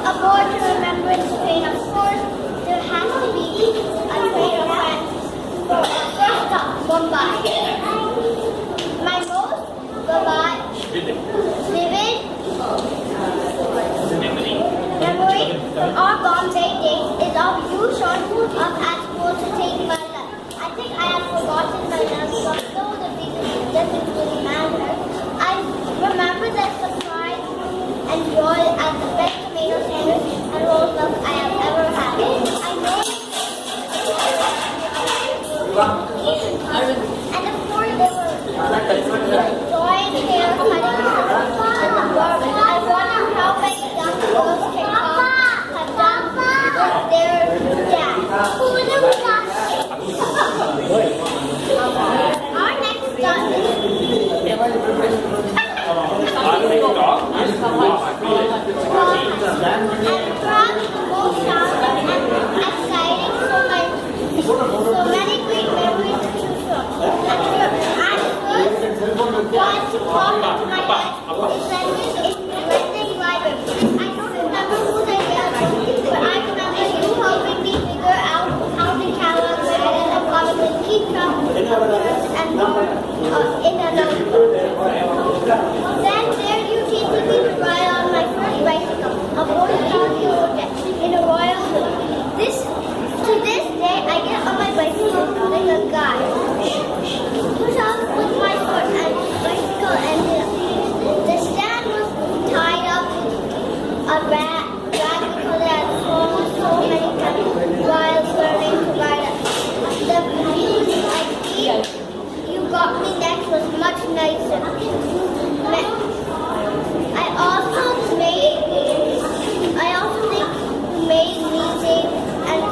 a more to remembrance train, of course, there has to be a train of friends. First stop, Mumbai. My most vivid memory from our Bombay days is of you showing up at school to take my lunch. I think I have forgotten my lunch for no other reason doesn't really matter. I remember the surprise and joy at the best tomato sandwich and rolled milk I have ever had. I know. And of course there were joy and hair cutting and the bourbon. I wonder how many young girls can have done their dad. Our next stop is so many great memories to choose from. At first, was to walk into my life in the Reading Library. I don't remember whose idea it was, but I remember you helping me figure out how the catalog read and the comic would keep track of and more in a notebook. Then there you teaching me to ride on my first bicycle, a 40,000 in a royal blue. To this day, I get on my bicycle like a guy. Push off with my foot and bicycle ended up. The stand was tied up with a rag because it had fallen so many times while learning to ride it. The views I think you got me next was much nicer. I also think you made me save and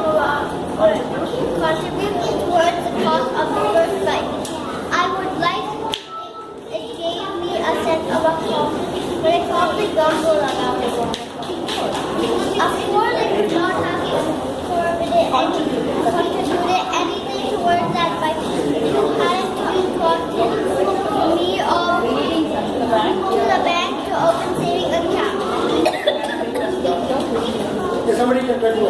contribute towards the cost of the first bike. I would like to think it gave me a sense of accomplishment when it cost the gumbo about it. Of course, I could not have contributed anything towards that bike if you hadn't been me or to the bank to open saving account. Somebody can tell you.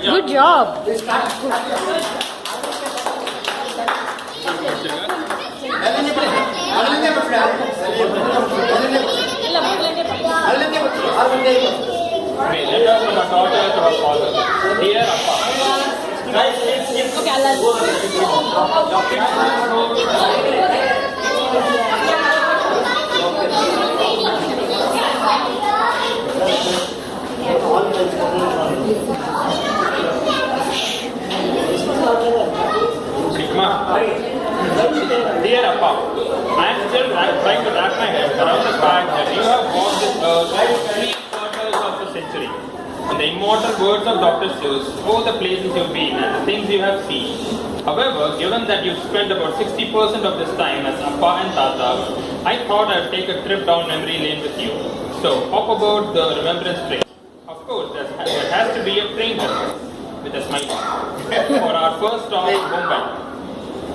Good job. Letter from a daughter to her father. Dear Appa. Dear Appa, I am still trying to wrap my head around the fact that you have walked this earth 3/4 of a century. In the immortal words of Dr. Seuss, oh the places you've been and the things you have seen. However, given that you've spent about 60% of this time as Appa and Tata, I thought I'd take a trip down memory lane with you. So, hop aboard the remembrance train. Of course, there has to be a train with a smile for our first stop in Mumbai.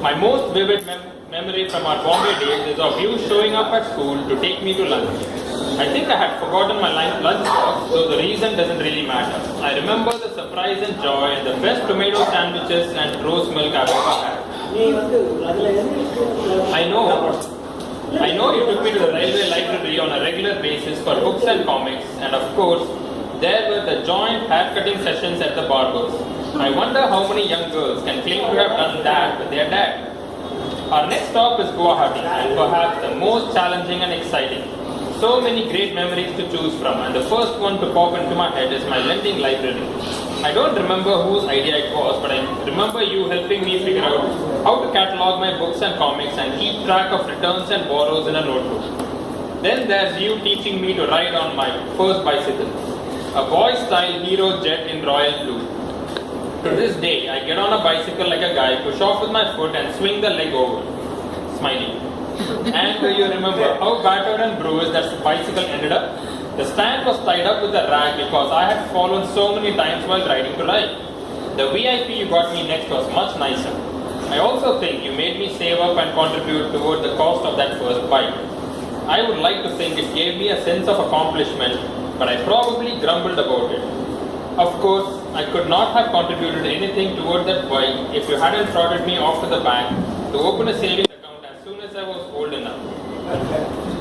My most vivid memory from our Bombay days is of you showing up at school to take me to lunch. I think I had forgotten my lunch box, so the reason doesn't really matter. I remember the surprise and joy and the best tomato sandwiches and roast milk I've ever had. I know you took me to the railway library on a regular basis for books and comics, and of course, there were the joint haircutting sessions at the barbers. I wonder how many young girls can claim to have done that with their dad. Our next stop is Guwahati, and perhaps the most challenging and exciting. So many great memories to choose from, and the first one to pop into my head is my lending library. I don't remember whose idea it was, but I remember you helping me figure out how to catalog my books and comics and keep track of returns and borrows in a notebook. Then there's you teaching me to ride on my first bicycle, a boy-style Hero Jet in royal blue. To this day, I get on a bicycle like a guy, push off with my foot and swing the leg over, smiling. And do you remember how battered and bruised that bicycle ended up? The stand was tied up with a rag because I had fallen so many times while riding to life. The VIP you got me next was much nicer. I also think you made me save up and contribute toward the cost of that first bike. I would like to think it gave me a sense of accomplishment but I probably grumbled about it. Of course, I could not have contributed anything toward that bike if you hadn't trotted me off to the bank to open a savings account as soon as I was old enough.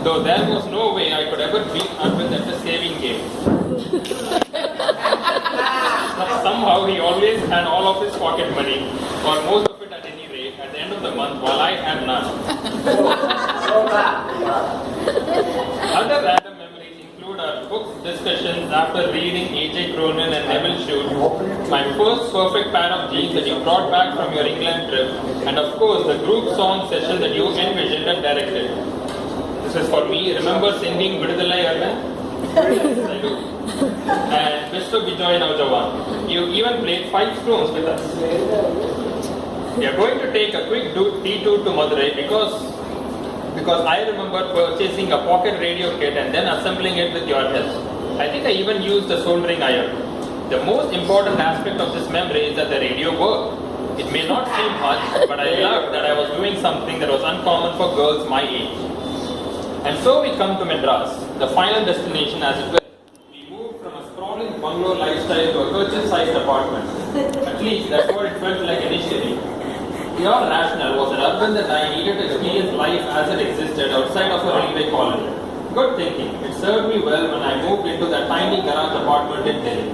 Though there was no way I could ever beat Arvind at the saving game. Somehow he always had all of his pocket money, or most of it at any rate, at the end of the month while I had none. Other random memories include our books discussions after reading A.J. Cronin and Neville Shute, my first perfect pair of jeans that you brought back from your England trip, and of course the group song session that you envisioned and directed. This is for me. Remember singing Vidya Arvind? Yes, I do. And Mr. Vijay Naujawan, you even played 5 stones with us. We are going to take a quick detour to Madurai because I remember purchasing a pocket radio kit and then assembling it with your help. I think I even used a soldering iron. The most important aspect of this memory is that the radio worked. It may not seem much, but I loved that I was doing something that was uncommon for girls my age. And so we come to Madras, the final destination as it were. We moved from a sprawling bungalow lifestyle to a Kirchen-sized apartment. At least that's what it felt like initially. Pure rationale was that Arvind and I needed to experience life as it existed outside of a railway colony. Good thinking. It served me well when I moved into that tiny garage apartment in Delhi.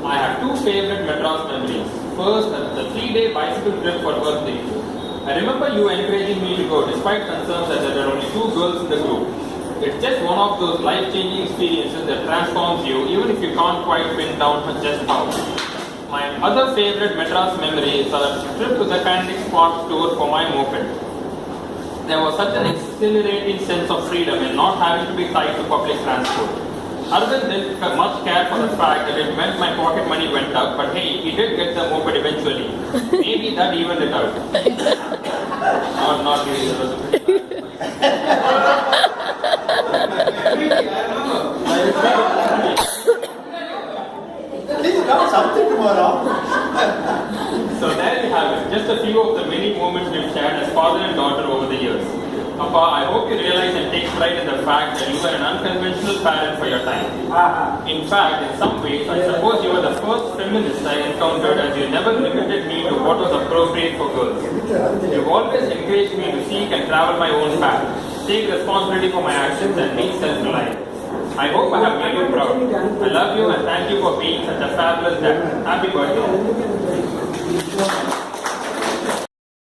I have 2 favorite Madras memories. First, the 3-day bicycle trip for birthday. I remember you encouraging me to go despite concerns that there were only 2 girls in the group. It's just one of those life-changing experiences that transforms you even if you can't quite pin down just how. My other favorite Madras memory is our trip to the Kinetic Spark store for my moped. There was such an exhilarating sense of freedom in not having to be tied to public transport. Arvind didn't much care for the fact that it meant my pocket money went up, but hey, he did get the moped eventually. Maybe that evened it out. Not really, it was a bit Please come something tomorrow. So there you have it, just a few of the many moments we've shared as father and daughter over the years. Appa, I hope you realize and take pride in the fact that you were an unconventional parent for your time. In fact, in some ways, I suppose you were the first feminist I encountered, as you never limited me to what was appropriate for girls. You've always encouraged me to seek and travel my own path, take responsibility for my actions and be self-reliant. I hope I have made you proud. I love you and thank you for being such a fabulous dad. Happy birthday.